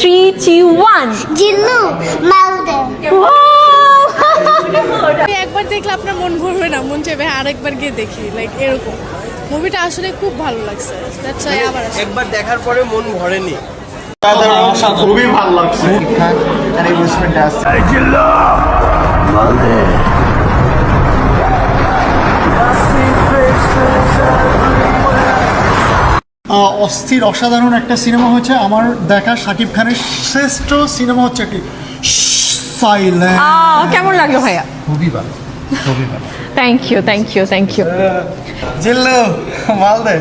3, 2, 1. জিল্লু মালদে। একবার দেখলে আপনার মন ভরবে না, মন চাইবে আরেকবার গিয়ে দেখি, লাইক এরকম। মুভিটা আসলে খুব ভালো লাগছে, দ্যাটস ওয়াই আবার আসছি। একবার দেখার পরে মন ভরেনি। খুবই ভালো লাগছে। And it was fantastic. অস্থির অসাধারণ একটা সিনেমা হচ্ছে। আমার দেখা শাকিব খানের শ্রেষ্ঠ সিনেমা হচ্ছে কি সাইলেন্ট। কেমন লাগলো ভাইয়া? খুবই ভালো, খুবই ভালো। Thank you, thank you, thank you. জিল্লু মালদে।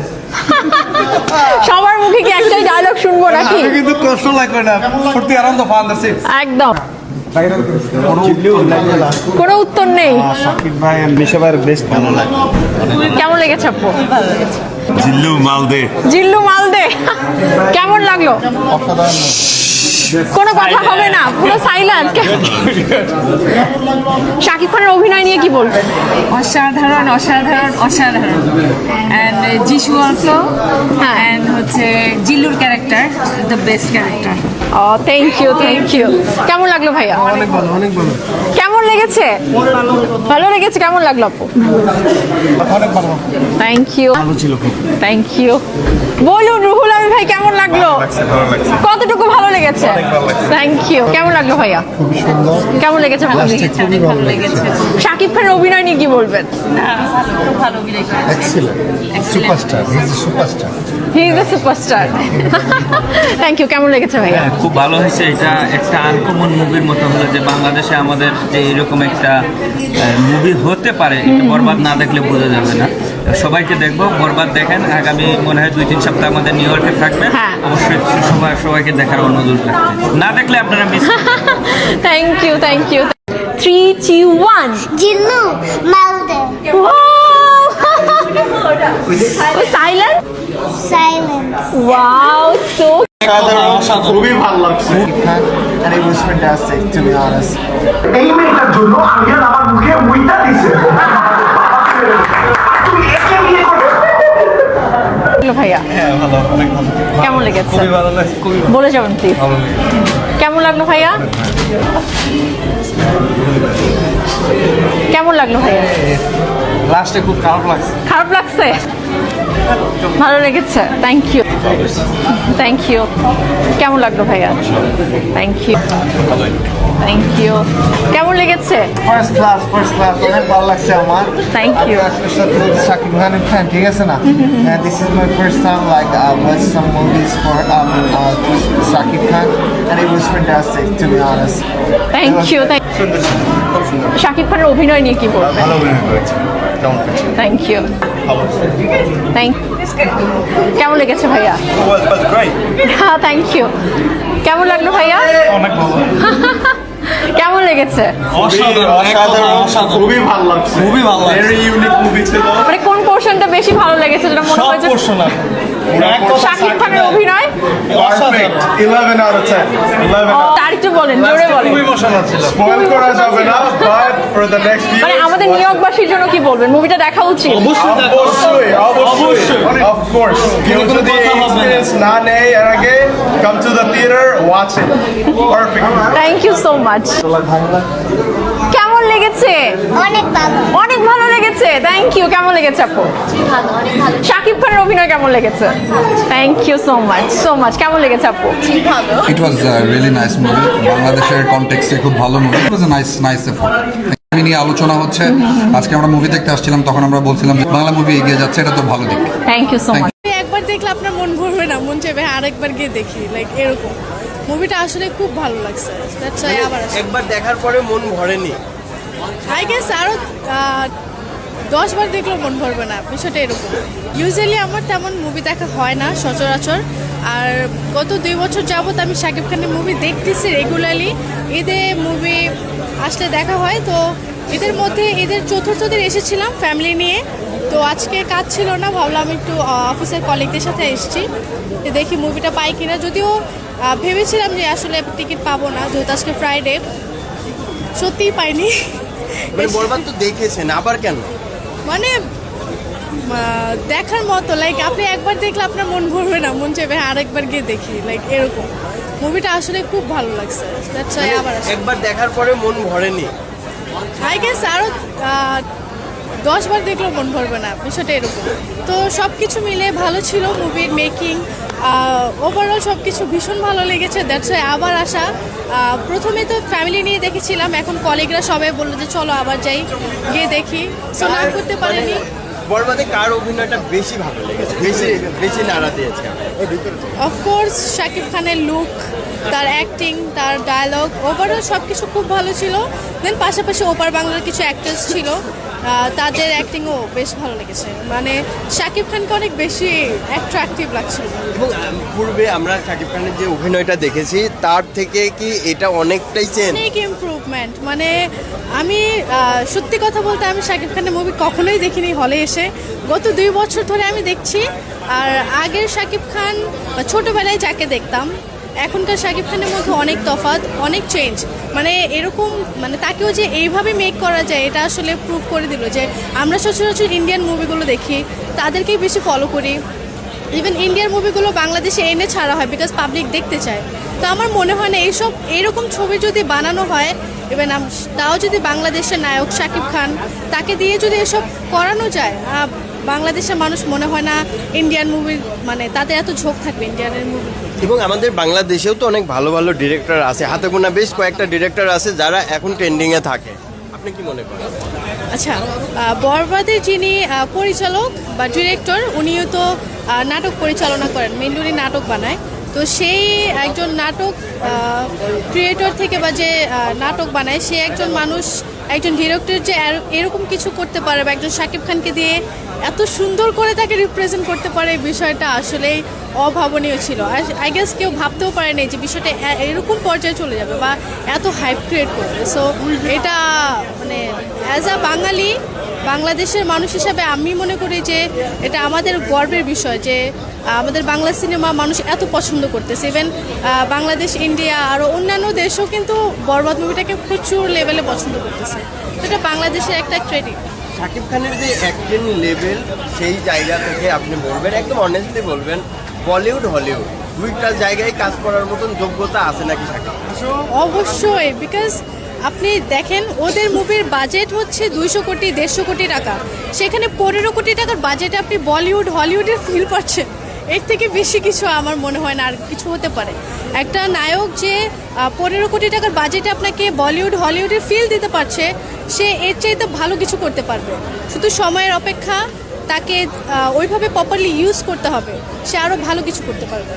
সবার মুখে কি একটাই ডায়লগ শুনবো নাকি? আমি কিন্তু কষ্ট লাগবে না, ফুর্তি আনন্দ পান দছি। একদম কোনো উত্তর নেই। শাকিব ভাই এন্ড মিশা ভাইয়ের বেস্ট ভালো লাগে। কেমন লেগেছে আপু? জিল্লু মালদে। জিল্লু মালদে কেমন লাগলো? অসাধারণ। কোনো কথা হবে না, পুরো সাইলেন্স। শাকিব খানের অভিনয় নিয়ে কি বলবেন? অসাধারণ অসাধারণ অসাধারণ অ্যান্ড যিশু অলসো অ্যান্ড হচ্ছে Zillur character is the best character. Thank you, thank you. কেমন লাগলো ভাইয়া? অনেক ভালো, অনেক ভালো, কেমন লেগেছে? ভালো লেগেছে। কেমন লাগলো আপু? অনেক ভালো। থ্যাংক ইউ, ভালো ছিল খুব। Thank you. বলুন রুহুল আমিন ভাই কেমন লাগলো? কতটুকু ভালো লেগেছে? Thank you. কেমন লাগলো ভাইয়া? খুবই সুন্দর। কেমন লেগেছে? ভালো লেগেছে, খুবই ভালো লেগেছে। শাকিব খানের অভিনয় নিয়ে কি বলবেন? ভালো অভিনয় করেছে। Excellent, superstar, he is a superstar. He is the superstar. Thank you. কেমন লেগেছে ভাইয়া? খুব ভালো হয়েছে। এটা একটা আনকমন মুভির মতো হলো যে বাংলাদেশে আমাদের যে এরকম একটা মুভি হতে পারে, এটা বরবাদ না দেখলে বোঝা যাবে না। সবাইকে দেখবো, বরবাদ দেখেন। আগামী মনে হয় 2-3 সপ্তাহ আমাদের নিউ ইয়র্কে থাকবে। হ্যাঁ। অবশ্যই সবাইকে দেখার অনুরোধ রাখবে, না দেখলে আপনারা miss. Thank you, thank you. 3, 2, 1. জিল্লু মালদে। সাইলেন্ট। সাইলেন্স। ওয়াও, সো খুবই ভালো লাগছে। And it was fantastic to be honest. এই মেয়েটার জন্য আমি আর আমার মুখে মুইটা দিছে। তুই একে বিয়ে করবে? ভাইয়া হ্যাঁ ভালো, অনেক ভালো। কেমন লেগেছে? খুবই ভালো লাগছে, খুবই ভালো। বলে যাবেন প্লিজ। কেমন লাগলো ভাইয়া? কেমন লাগলো ভাইয়া? লাস্টে খুব খারাপ লাগছে। খারাপ লাগছে? ভালো লেগেছে। Thank you, thank you. কেমন লাগলো ভাইয়া? Thank you, thank you. কেমন লেগেছে? ফার্স্ট ক্লাস, ফার্স্ট ক্লাস, অনেক ভালো লাগছে আমার। Thank you. শাকিব খানের ফ্যান, ঠিক আছে না? And this is my first time like I watched some movies for Shakib Khan, and it was fantastic to be honest. Thank you, Shakib খানের অভিনয় নিয়ে কি বলবেন? ভালো অভিনয় করেছে, কেমন করেছে? Thank you, thank. কেমন লেগেছে ভাইয়া? হ্যাঁ, থ্যাংক ইউ। কেমন লাগলো ভাইয়া? অনেক ভালো। কেমন লেগেছে? অসাধারণ, খুবই ভালো লাগছে। খুবই ভালো লাগছে। ভেরি ইউনিক মুভি ছিল। মানে কোন পোরশনটা বেশি ভালো লেগেছে যেটা মনে হয়েছে? শাকিব খানের অভিনয় পারফেক্ট, 11 out of 10। 11 আরেকটু বলেন, জোরে বলেন। স্পয়েল করা যাবে না, but for the next view মানে আমাদের নিয়োগবাসীর জন্য কি বলবেন? মুভিটা দেখা উচিত? অবশ্যই, অবশ্যই, অফ কোর্স। কেউ যদি এক্সপেরিয়েন্স না নেয় এর আগে, come to the theatre, watch it. Perfect. Thank you so much. কেমন লেগেছে? অনেক ভালো। অনেক ভালো লেগেছে। Thank you. কেমন লেগেছে আপু? ভালো, অনেক ভালো। শাকিব খানের অভিনয় কেমন লেগেছে? Thank you so much, so much. কেমন লেগেছে আপু? It was a really nice movie. বাংলাদেশের কনটেক্সটে খুব ভালো movie. It was a nice effort. এই নিয়ে আলোচনা হচ্ছে। আজকে আমরা মুভি দেখতে আসছিলাম, তখন আমরা বলছিলাম যে বাংলা মুভি এগিয়ে যাচ্ছে, এটা তো ভালো দিক। Thank you so much. একবার দেখলে আপনার মন ভরবে না, মন চাইবে আরেকবার গিয়ে দেখি, লাইক এরকম। মুভিটা আসলে খুব ভালো লাগছে, দ্যাটস ওয়াই আবার আসছি। একবার দেখার পরে মন ভরেনি। আই গেস আরও 10 বার দেখলেও মন ভরবে না, বিষয়টা এরকম। ইউজুয়ালি আমার তেমন মুভি দেখা হয় না সচরাচর। আর গত 2 বছর যাবত আমি শাকিব খানের মুভি দেখতেছি রেগুলারলি। ঈদে মুভি আসলে দেখা হয়। তো ঈদের মধ্যে ঈদের চতুর্থ দিন এসেছিলাম ফ্যামিলি নিয়ে। তো আজকে কাজ ছিল না, ভাবলাম একটু অফিসের কলিগদের সাথে এসেছি, দেখি মুভিটা পাই কিনা। যদিও ভেবেছিলাম যে আসলে টিকিট পাবো না, যেহেতু আজকে ফ্রাইডে। সত্যিই পাইনি। মানে বরবাদ তো দেখেছেন, আবার কেন? মানে দেখার মতো, লাইক আপনি একবার দেখলে আপনার মন ভরবে না, মন চাইবে আরেকবার গিয়ে দেখি, লাইক এরকম। মুভিটা আসলে খুব ভালো লাগছে দ্যাটস ওয়াই আবার একবার দেখার পরে মন ভরেনি। আই গেস আরও 10 বার দেখলেও মন ভরবে না, বিষয়টা এরকম। তো সব কিছু মিলে ভালো ছিল, মুভির মেকিং ওভারঅল সব কিছু ভীষণ ভালো লেগেছে, দ্যাটস ওয়াই আবার আসা। প্রথমে তো ফ্যামিলি নিয়ে দেখেছিলাম, এখন কলিগরা সবাই বললো যে চলো আবার যাই, গিয়ে দেখি। সো না করতে পারিনি। বরবাদে কার অভিনয়টা বেশি ভালো লেগেছে, বেশি বেশি নাড়া দিয়েছে? অফকোর্স শাকিব খানের লুক, তার অ্যাক্টিং, তার ডায়লগ, ওভারঅল সব কিছু খুব ভালো ছিল। দেন পাশাপাশি ওপার বাংলার কিছু অ্যাক্টর্স ছিল, তাদের অ্যাক্টিংও বেশ ভালো লেগেছে। মানে শাকিব খানকে অনেক বেশি অ্যাট্রাকটিভ লাগছিল। এবং পূর্বে আমরা শাকিব খানের যে অভিনয়টা দেখেছি তার থেকে কি এটা অনেকটাই চেঞ্জ? অনেক ইমপ্রুভমেন্ট। মানে আমি সত্যি কথা বলতে আমি শাকিব খানের মুভি কখনোই দেখিনি হলে এসে, গত 2 বছর ধরে আমি দেখছি। আর আগের শাকিব খান ছোটোবেলায় যাকে দেখতাম, এখনকার শাকিব খানের মধ্যে অনেক তফাৎ, অনেক চেঞ্জ। মানে এরকম মানে তাকেও যে এইভাবে মেক করা যায় এটা আসলে প্রুভ করে দিল যে আমরা সচরাচর ইন্ডিয়ান মুভিগুলো দেখি, তাদেরকেই বেশি ফলো করি। ইভেন ইন্ডিয়ান মুভিগুলো বাংলাদেশে এনে ছাড়া হয় বিকজ পাবলিক দেখতে চায়। তো আমার মনে হয় না এইরকম ছবি যদি বানানো হয়, ইভেন তাও যদি বাংলাদেশের নায়ক শাকিব খান, তাকে দিয়ে যদি এসব করানো যায়, বাংলাদেশের মানুষ মনে হয় না ইন্ডিয়ান মুভির মানে তাদের এত ঝোঁক থাকবে ইন্ডিয়ানের মুভি। এবং আমাদের বাংলাদেশেও তো অনেক ভালো ভালো ডিরেক্টর আছে, হাতে গোনা বেশ কয়েকটা ডিরেক্টর আছে যারা এখন ট্রেন্ডিংয়ে থাকে। আপনি কি মনে করেন? আচ্ছা, বরবাদের যিনি পরিচালক বা ডিরেক্টর, উনিও তো নাটক পরিচালনা করেন, মেনলি উনি নাটক বানায়। তো সেই একজন নাটক ক্রিয়েটর থেকে বা যে নাটক বানায়, সে একজন মানুষ, একজন ডিরেক্টর যে এরকম কিছু করতে পারে বা একজন শাকিব খানকে দিয়ে এত সুন্দর করে তাকে রিপ্রেজেন্ট করতে পারে, বিষয়টা আসলেই অভাবনীয় ছিল। আর আই গেস কেউ ভাবতেও পারেনি যে বিষয়টা এরকম পর্যায়ে চলে যাবে বা এত হাইপ ক্রিয়েট করবে। সো এটা মানে অ্যাজ আ বাঙালি, বাংলাদেশের মানুষ হিসাবে আমি মনে করি যে এটা আমাদের গর্বের বিষয় যে আমাদের বাংলা সিনেমা মানুষ এত পছন্দ করতেছে। ইভেন বাংলাদেশ, ইন্ডিয়া, আরও অন্যান্য দেশও কিন্তু বরবাদ মুভিটাকে প্রচুর লেভেলে পছন্দ করতেছে। এটা বাংলাদেশের একটা ক্রেডিট। শাকিব খানের যে অ্যাক্টিং লেভেল, সেই জায়গা থেকে আপনি বলবেন, একদম অনেস্টলি বলবেন, বলিউড হলিউড দুইটা জায়গায় কাজ করার মতন যোগ্যতা আছে নাকি শাকিব? অবশ্যই, বিকজ আপনি দেখেন ওদের মুভির বাজেট হচ্ছে 200 কোটি 150 কোটি টাকা, সেখানে 15 কোটি টাকার বাজেটে আপনি বলিউড হলিউডের ফিল পাচ্ছেন। এর থেকে বেশি কিছু আমার মনে হয় না আর কিছু হতে পারে। একটা নায়ক যে 15 কোটি টাকার বাজেটে আপনাকে বলিউড হলিউডের ফিল দিতে পারছে, সে এর চাইতে ভালো কিছু করতে পারবে। শুধু সময়ের অপেক্ষা, তাকে ওইভাবে প্রপারলি ইউজ করতে হবে, সে আরও ভালো কিছু করতে পারবে।